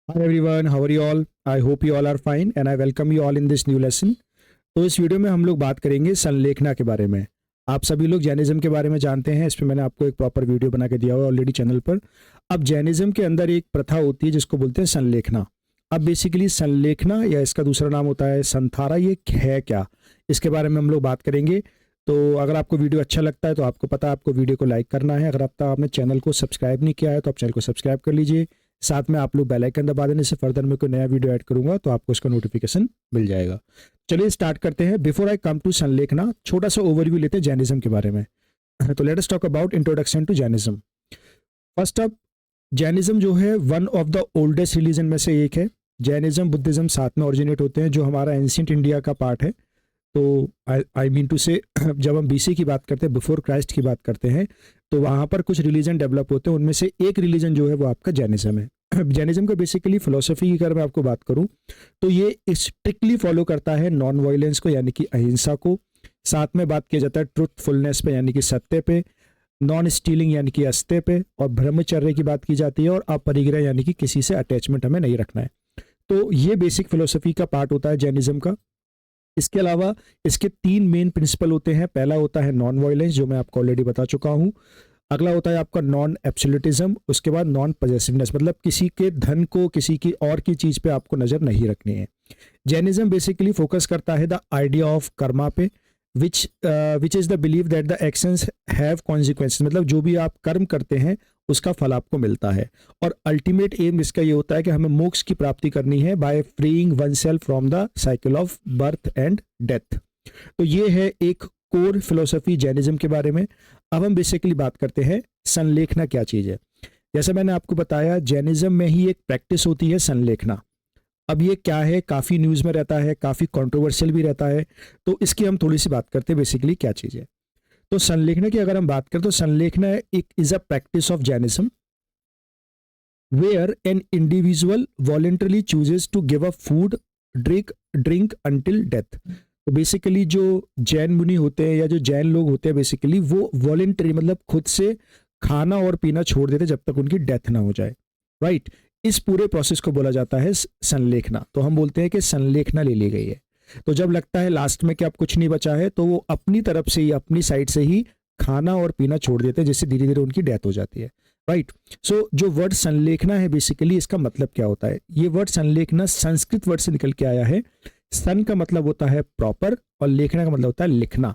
Hi everyone, how are you all? I hope you all are fine and I welcome you all in this new lesson. तो इस video में हम लोग बात करेंगे संलेखना के बारे में। आप सभी लोग जैनिज्म के बारे में जानते हैं, इस पे मैंने आपको एक प्रॉपर वीडियो बना के दिया हुआ है ऑलरेडी चैनल पर। अब जैनिज्म के अंदर एक प्रथा होती है जिसको बोलते हैं संलेखना। अब बेसिकली संलेखना या इसका दूसरा नाम होता है संथारा, ये है क्या, इसके बारे में हम लोग बात करेंगे। तो अगर आपको वीडियो अच्छा लगता है तो आपको पता है आपको वीडियो को लाइक करना है। अगर अब तक आपने चैनल को सब्सक्राइब नहीं किया है तो आप चैनल को सब्सक्राइब कर लीजिए। साथ में आप लोग बेल आइकन दबा देने से फर्दर मैं कोई नया वीडियो ऐड करूंगा तो आपको उसका नोटिफिकेशन मिल जाएगा। चलिए स्टार्ट करते हैं। बिफोर आई कम टू संलेखना, छोटा सा ओवरव्यू लेते हैं जैनिज्म के बारे में। तो let us talk about introduction to Jainism. First up, Jainism जो है one of the oldest religion में से एक है। जैनिज्म बुद्धिज्म साथ में ओरिजिनेट होते हैं, जो हमारा एंशिएंट इंडिया का पार्ट है। तो आई मीन टू से जब हम बीसी की बात करते हैं, बिफोर क्राइस्ट की बात करते हैं, तो वहाँ पर कुछ रिलीजन डेवलप होते हैं। उनमें से एक रिलीजन जो है वो आपका जैनिज्म है। जैनिज्म का बेसिकली फिलोसफी की अगर मैं आपको बात करूँ तो ये स्ट्रिक्टली फॉलो करता है नॉन वायलेंस को, यानी कि अहिंसा को। साथ में बात किया जाता है ट्रुथफुलनेस पे, यानी कि सत्य पे, नॉन स्टीलिंग यानी कि अस्ते पे, और ब्रह्मचर्य की बात की जाती है, और अपरिग्रह यानी कि किसी से अटैचमेंट हमें नहीं रखना है। तो ये बेसिक फिलोसफी का पार्ट होता है जैनिज्म का। इसके अलावा इसके तीन मेन प्रिंसिपल होते हैं। पहला होता है नॉन वायलेंस, जो मैं आपको ऑलरेडी बता चुका हूँ। अगला होता है आपका नॉन एब्सोल्यूटिज्म, उसके बाद नॉन पजेसिवनेस, मतलब किसी के धन को, किसी की और की चीज पे आपको नजर नहीं रखनी है। जैनिज्म बेसिकली फोकस करता है द आइडिया ऑफ कर्मा पे, which is the believe that the actions have consequences, मतलब जो भी आप कर्म करते हैं उसका फल आपको मिलता है। और अल्टीमेट एम इसका ये होता है कि हमें मोक्ष की प्राप्ति करनी है by freeing one self from the cycle of birth and death. तो ये है एक कोर फिलोसफी जैनिज्म के बारे में। अब हम बेसिकली बात करते हैं संलेखना क्या चीज़ है। जैसे मैंने आपको बताया, जैनिज्म में ही एक प्रैक्टिस होती है संलेखना। अब ये क्या है, काफ़ी न्यूज़ में रहता है, काफ़ी कंट्रोवर्शियल भी रहता है, तो इसकी हम थोड़ी सी बात करते हैं बेसिकली क्या चीज़ है। तो संलेखना की अगर हम बात करें तो संलेखना एक is a practice of Jainism where an individual voluntarily chooses to give a food drink until death. तो बेसिकली जो जैन मुनि होते हैं या जो जैन लोग होते हैं, बेसिकली वो वॉलेंटरी मतलब खुद से खाना और पीना छोड़ देते जब तक उनकी डेथ ना हो जाए, राइट। इस पूरे प्रोसेस को बोला जाता है संलेखना। तो हम बोलते हैं कि संलेखना ले ली गई है। तो जब लगता है लास्ट में कि अब कुछ नहीं बचा है, तो वो अपनी तरफ से ही, अपनी साइड से ही खाना और पीना छोड़ देते हैं, जिससे धीरे धीरे उनकी डेथ हो जाती है, राइट। सो जो वर्ड संलेखना है, बेसिकली इसका मतलब क्या होता है। ये वर्ड संलेखना संस्कृत वर्ड से निकल के आया है। सन का मतलब होता है प्रॉपर और लेखना का मतलब होता है लिखना।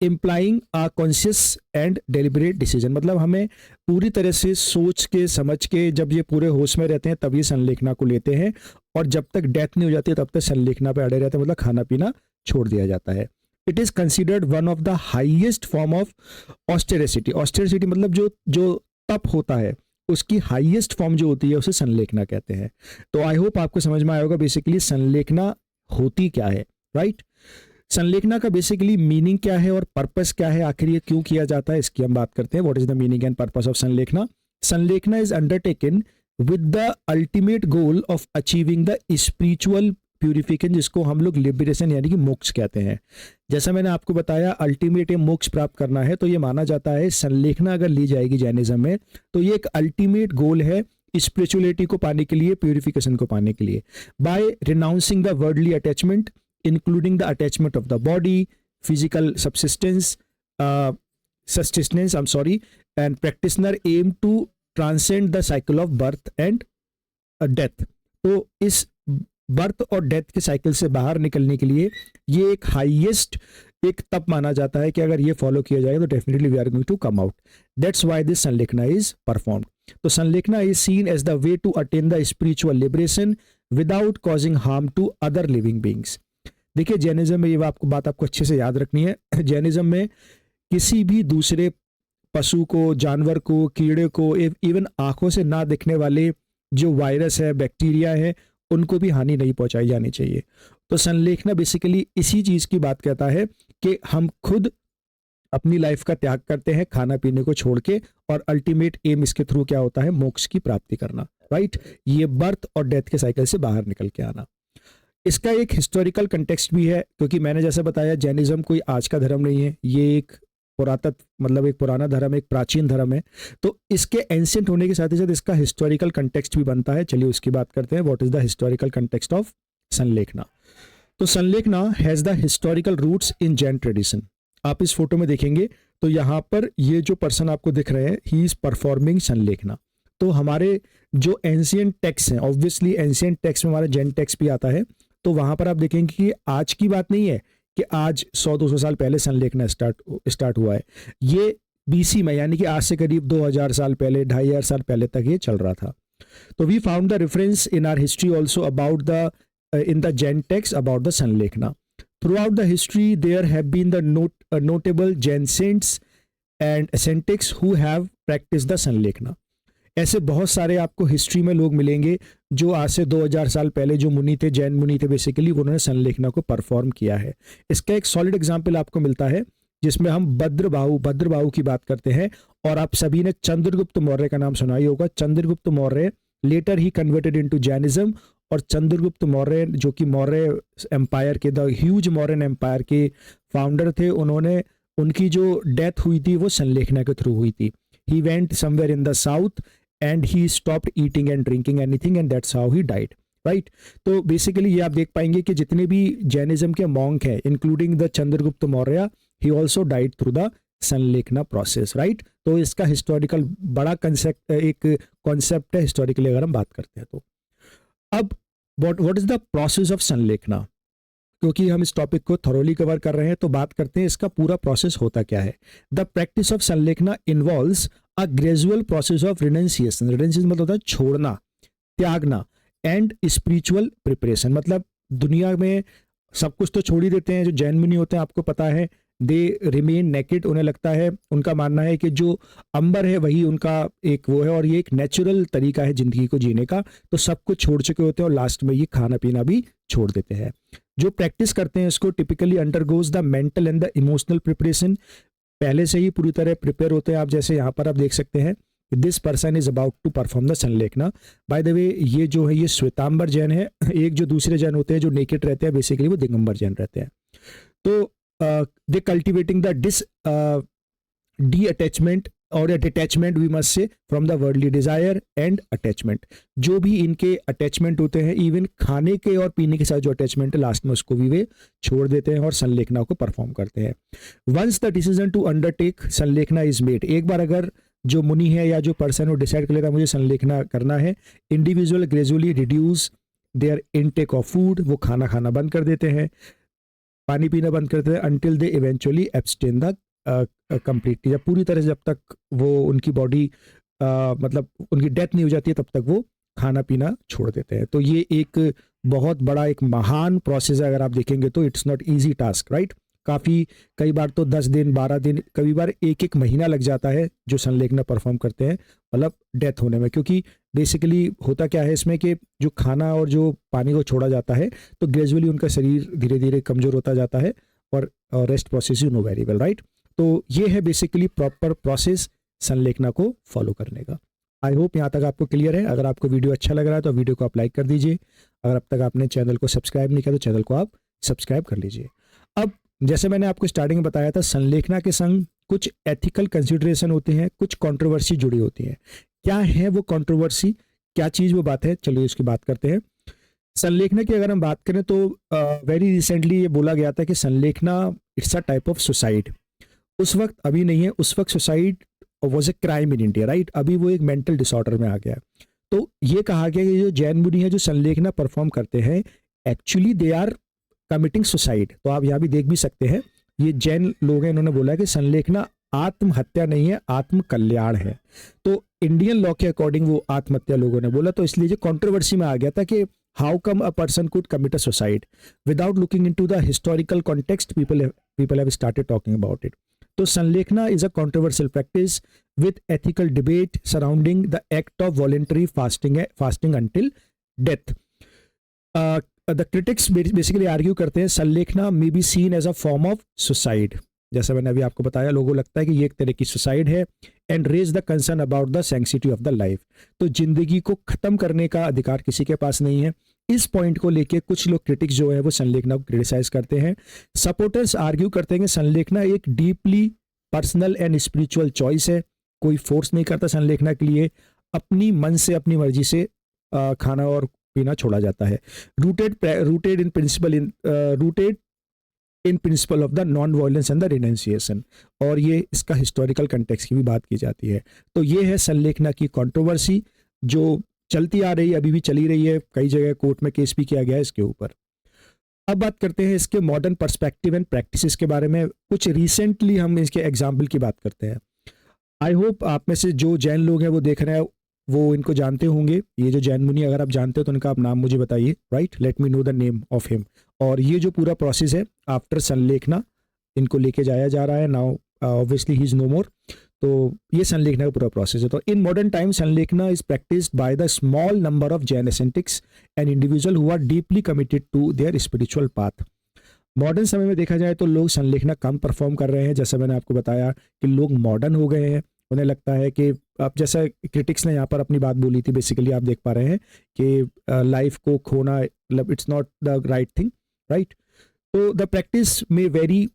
Implying a conscious and deliberate decision, मतलब हमें पूरी तरह से सोच के समझ के, जब ये पूरे होश में रहते हैं तब ये संलेखना को लेते हैं, और जब तक डेथ नहीं हो जाती तब तक संलेखना पे अड़े रहते हैं, मतलब खाना पीना छोड़ दिया जाता है। It is considered one of the highest form of austerity. Austerity मतलब जो जो तप होता है, उसकी हाईएस्ट फॉर्म जो होती है उसे संलेखना कहते हैं। तो आई होप आपको समझ में आया होगा बेसिकली संलेखना होती क्या है, राइट। संलेखना का बेसिकली मीनिंग क्या है और पर्पस क्या है, आखिर ये क्यों किया जाता है, इसकी हम बात करते हैं। What is the meaning and purpose of Sallekhana. Sallekhana is undertaken with the ultimate goal of achieving the spiritual purification, जिसको हम लोग लिबरेशन यानी कि मोक्ष कहते हैं। जैसा मैंने आपको बताया, अल्टीमेट मोक्ष प्राप्त करना है, तो ये माना जाता है संलेखना अगर ली जाएगी जैनिज्म में, तो ये एक अल्टीमेट गोल है स्पिरिचुअलिटी को पाने के लिए, प्यूरिफिकेशन को पाने के लिए। By renouncing the worldly attachment including the attachment of the body, physical sustenance, and practitioner aim to transcend the cycle of birth and death. तो इस बर्थ और डेथ के साइकिल से बाहर निकलने के लिए ये एक हाईएस्ट एक तप माना जाता है कि अगर ये फॉलो किया जाएगा तो definitely we are going to come out. That's why this Sallekhana is performed. तो Sallekhana is seen as the way to attain the spiritual liberation without causing harm to other living beings. देखिए, जैनिज्म में ये बात आपको अच्छे से याद रखनी है। जैनिज्म में किसी भी दूसरे पशु को, जानवर को, कीड़े को, इवन आंखों से ना दिखने वाले जो वायरस है, बैक्टीरिया है, उनको भी हानि नहीं पहुंचाई जानी चाहिए। तो संलेखना बेसिकली इसी चीज की बात कहता है कि हम खुद अपनी लाइफ का त्याग करते हैं खाना पीने को छोड़ के, और अल्टीमेट एम इसके थ्रू क्या होता है, मोक्ष की प्राप्ति करना, राइट। ये बर्थ और डेथ के साइकिल से बाहर निकल के आना। इसका एक हिस्टोरिकल कंटेक्स्ट भी है, क्योंकि मैंने जैसे बताया जैनिज्म कोई आज का धर्म नहीं है, ये एक पुरातत्व मतलब एक पुराना धर्म है, एक प्राचीन धर्म है, तो इसके एंशिएंट होने के साथ ही साथ इसका हिस्टोरिकल कंटेक्स्ट भी बनता है। चलिए उसकी बात करते हैं, what is the historical context of Sallekhana. तो Sallekhana has the historical roots in Jain tradition. आप इस फोटो में देखेंगे तो यहाँ पर ये जो पर्सन आपको दिख रहे हैं, ही इज परफॉर्मिंग संलेखना। तो हमारे जो एंशिएंट टेक्स्ट हैं, ऑब्वियसली एंशिएंट टेक्स्ट में हमारा जैन टेक्स्ट भी आता है, तो वहाँ पर आप देखेंगे कि आज की बात नहीं है कि आज 100-200 साल पहले संलेखना स्टार्ट हुआ है। ये बीसी में, यानी कि आज से करीब 2000 साल पहले, 2500 साल पहले तक ये चल रहा था। तो we found the reference in our history also about the in the Jain text about the Sanlekhna. Throughout the history, there have been the notable Jain saints and ascetics who have practiced the Sanlekhna. ऐसे बहुत सारे आपको history में लोग मिलेंगे जो आज से 2000 साल पहले जो मुनि थे, जैन मुनि थे बेसिकली, उन्होंने संलेखना को परफॉर्म किया है। इसका एक सॉलिड एग्जाम्पल आपको मिलता है जिसमें हम भद्रबाहु की बात करते हैं। और आप सभी ने चंद्रगुप्त मौर्य का नाम सुना ही होगा। चंद्रगुप्त मौर्य लेटर ही कन्वर्टेड इनटू जैनिज्म, और चंद्रगुप्त मौर्य जो कि मौर्य एम्पायर के, द ह्यूज मौर्यन एम्पायर के फाउंडर थे, उन्होंने उनकी जो डेथ हुई थी वो संलेखना के थ्रू हुई थी। He went somewhere in the south and he stopped eating and drinking anything and that's how he died, right. तो बेसिकली ये आप देख पाएंगे कि जितने भी जैनिज्म के मॉन्क हैं, including the Chandragupta Maurya, he also died through the Sallekhana process, right. तो इसका हिस्टोरिकल बड़ा कॉन्सेप्ट है हिस्टोरिकली अगर हम बात करते हैं तो। अब what is the process of Sallekhana, क्योंकि हम इस टॉपिक को थॉरोली कवर कर रहे हैं तो बात करते हैं इसका पूरा प्रोसेस होता क्या है। The practice of Sallekhana involves a gradual process of renunciation. Renunciation मतलब होता है छोड़ना, त्यागना, एंड स्पिरिचुअल प्रिपरेशन। मतलब दुनिया में सब कुछ तो छोड़ ही देते हैं। जो जैन मुनि होते हैं आपको पता है, दे रिमेन नेकेड। उन्हें लगता है, उनका मानना है कि जो अंबर है वही उनका एक वो है, और ये एक नेचुरल तरीका है जिंदगी को जीने का। तो सब कुछ छोड़ चुके होते हैं और लास्ट में ये खाना पीना भी छोड़ देते हैं। जो प्रैक्टिस करते हैं इसको typically undergoes the mental and the emotional preparation. पहले से ही पूरी तरह प्रिपेयर होते हैं। आप जैसे यहाँ पर आप देख सकते हैं, this person is about to perform the Sallekhana. By the way ये जो है ये श्वेतांबर जैन है। एक जो दूसरे जैन होते हैं जो नेकेड रहते हैं बेसिकली वो दिगंबर जैन रहते हैं। तो they cultivating the de-attachment और detachment we must say from the worldly desire and attachment. जो भी इनके अटैचमेंट होते हैं, इवन खाने के और पीने के साथ जो अटैचमेंट है, लास्ट में उसको भी वे छोड़ देते हैं और संलेखना को परफॉर्म करते हैं। Once the decision to undertake Sallekhana is made, एक बार अगर जो मुनि है या जो पर्सन वो डिसाइड कर लेता है मुझे संलेखना करना है, individual gradually reduce there intake of food, वो खाना खाना बंद कर देते हैं, पानी पीना बंद करते हैं, until they eventually abstain the completely, जब पूरी तरह से जब तक वो उनकी बॉडी मतलब उनकी डेथ नहीं हो जाती है तब तक वो खाना पीना छोड़ देते हैं। तो ये एक बहुत बड़ा एक महान प्रोसेस है। अगर आप देखेंगे तो it's not easy task, right. काफ़ी कई बार तो 10 दिन 12 दिन, कई बार एक महीना लग जाता है जो संलेखना परफॉर्म करते हैं मतलब डेथ होने में। क्योंकि बेसिकली होता क्या है इसमें कि जो खाना और जो पानी को छोड़ा जाता है तो ग्रेजुअली उनका शरीर धीरे धीरे कमज़ोर होता जाता है और rest process you know very well, right. तो ये है बेसिकली प्रॉपर प्रोसेस संलेखना को फॉलो करने का। आई होप यहाँ तक आपको क्लियर है। अगर आपको वीडियो अच्छा लग रहा है तो वीडियो को आप लाइक कर दीजिए। अगर अब तक आपने चैनल को सब्सक्राइब नहीं किया तो चैनल को आप सब्सक्राइब कर लीजिए। अब जैसे मैंने आपको स्टार्टिंग में बताया था, संलेखना के संग कुछ एथिकल कंसिडरेशन होते हैं, कुछ कंट्रोवर्सी जुड़ी होती है। क्या है वो कंट्रोवर्सी, क्या चीज़ वो बात है, चलिए उसकी बात करते हैं। संलेखना की अगर हम बात करें तो वेरी रिसेंटली ये बोला गया था कि Sallekhana it's a type of suicide. उस वक्त, अभी नहीं है, उस वक्त suicide was a crime in India, right. अभी वो एक मेंटल डिसऑर्डर में आ गया। तो ये कहा गया कि जो जैन मुनि है जो संलेखना परफॉर्म करते हैं actually they are committing suicide. तो आप यहाँ भी देख भी सकते हैं, ये जैन लोग हैं, इन्होंने बोला है कि संलेखना आत्महत्या नहीं है, आत्म कल्याण है। तो इंडियन लॉ के अकॉर्डिंग वो आत्महत्या लोगों ने बोला। तो इसलिए जो कंट्रोवर्सी में आ गया था कि how come a person could commit a suicide without looking into the historical context, people have started talking about it. तो Sallekhana is a controversial practice with ethical debate surrounding the act of voluntary fasting until death. The critics basically argue करते हैं Sallekhana may be seen as a form of suicide. जैसा मैंने अभी आपको बताया, लोगों को लगता है कि ये एक तरह की सुसाइड है। And raise the concern about the sanctity of the life. तो जिंदगी को खत्म करने का अधिकार किसी के पास नहीं है। इस पॉइंट को लेके कुछ लोग क्रिटिक्स जो है वो संलेखना को क्रिटिसाइज करते हैं। सपोर्टर्स आर्ग्यू करते हैं कि संलेखना एक deeply personal and spiritual choice है, कोई फोर्स नहीं करता संलेखना के लिए, अपनी मन से अपनी मर्जी से खाना और पीना छोड़ा जाता है। Rooted in principle of the non violence and the renunciation, और ये इसका हिस्टोरिकल कंटेक्स्ट की भी बात की जाती है। तो ये है संलेखना की कंट्रोवर्सी जो चलती आ रही है, अभी भी चली रही है, कई जगह कोर्ट में केस भी किया गया है इसके ऊपर। अब बात करते हैं इसके मॉडर्न पर्सपेक्टिव एंड प्रैक्टिसेस के बारे में। कुछ रिसेंटली हम इसके एग्जाम्पल की बात करते हैं। आई होप आप में से जो जैन लोग हैं वो देख रहे हैं वो इनको जानते होंगे। ये जो जैन मुनि, अगर आप जानते हो तो उनका आप नाम मुझे बताइए, right, let me know the name of him. और ये जो पूरा प्रोसेस है आफ्टर संलेखना, इनको लेके जाया जा रहा है। Now obviously he is no more. तो ये संलेखना का पूरा प्रोसेस है। तो in modern time Sallekhana is practised by the small number of Jain ascetics and individual who are deeply committed to their spiritual path. Modern समय में देखा जाए तो लोग संलेखना कम परफॉर्म कर रहे हैं, जैसा मैंने आपको बताया कि लोग मॉडर्न हो गए हैं। उन्हें लगता है कि अब जैसा क्रिटिक्स ने यहाँ पर अपनी बात बोली थी, बेसिकली आप देख पा रहे हैं कि लाइफ को खोना, मतलब it's not the right thing, right. तो द प्रैक्टिस में very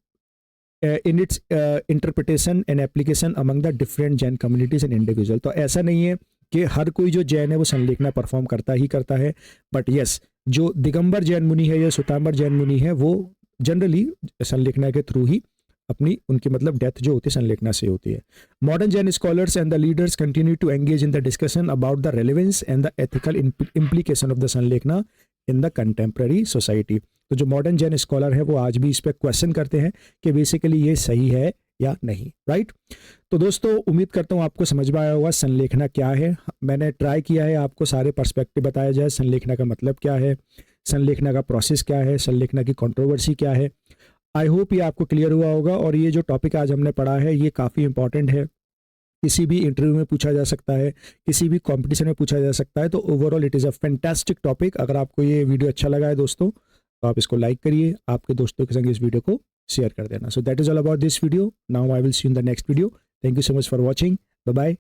in its interpretation and application among the different Jain communities and individual. तो ऐसा नहीं है कि हर कोई जो जैन है वो संलेखना परफॉर्म करता ही करता है, बट यस, जो दिगंबर जैन मुनि है या श्वेतांबर जैन मुनि है वो जनरली संलेखना के थ्रू ही अपनी उनकी मतलब डेथ जो होती है संलेखना से होती है। Modern Jain scholars and the leaders continue to engage in the discussion about the relevance and the ethical implication of the Sallekhana in the contemporary society. तो जो मॉडर्न जैन स्कॉलर है वो आज भी इस पर क्वेश्चन करते हैं कि बेसिकली ये सही है या नहीं, राइट। तो दोस्तों उम्मीद करता हूँ आपको समझ में आया होगा संलेखना क्या है। मैंने ट्राई किया है आपको सारे पर्सपेक्टिव बताया जाए, संलेखना का मतलब क्या है, संलेखना का प्रोसेस क्या है, संलेखना की कंट्रोवर्सी क्या है। आई होप ये आपको क्लियर हुआ होगा। और ये जो टॉपिक आज हमने पढ़ा है ये काफ़ी इंपॉर्टेंट है, किसी भी इंटरव्यू में पूछा जा सकता है, किसी भी कंपटीशन में पूछा जा सकता है। तो overall it is a fantastic topic. अगर आपको ये वीडियो अच्छा लगा है दोस्तों तो आप इसको लाइक करिए, आपके दोस्तों के संग इस वीडियो को शेयर कर देना। So that is all about this video. Now I will see you in the next video. Thank you so much for watching. Bye bye.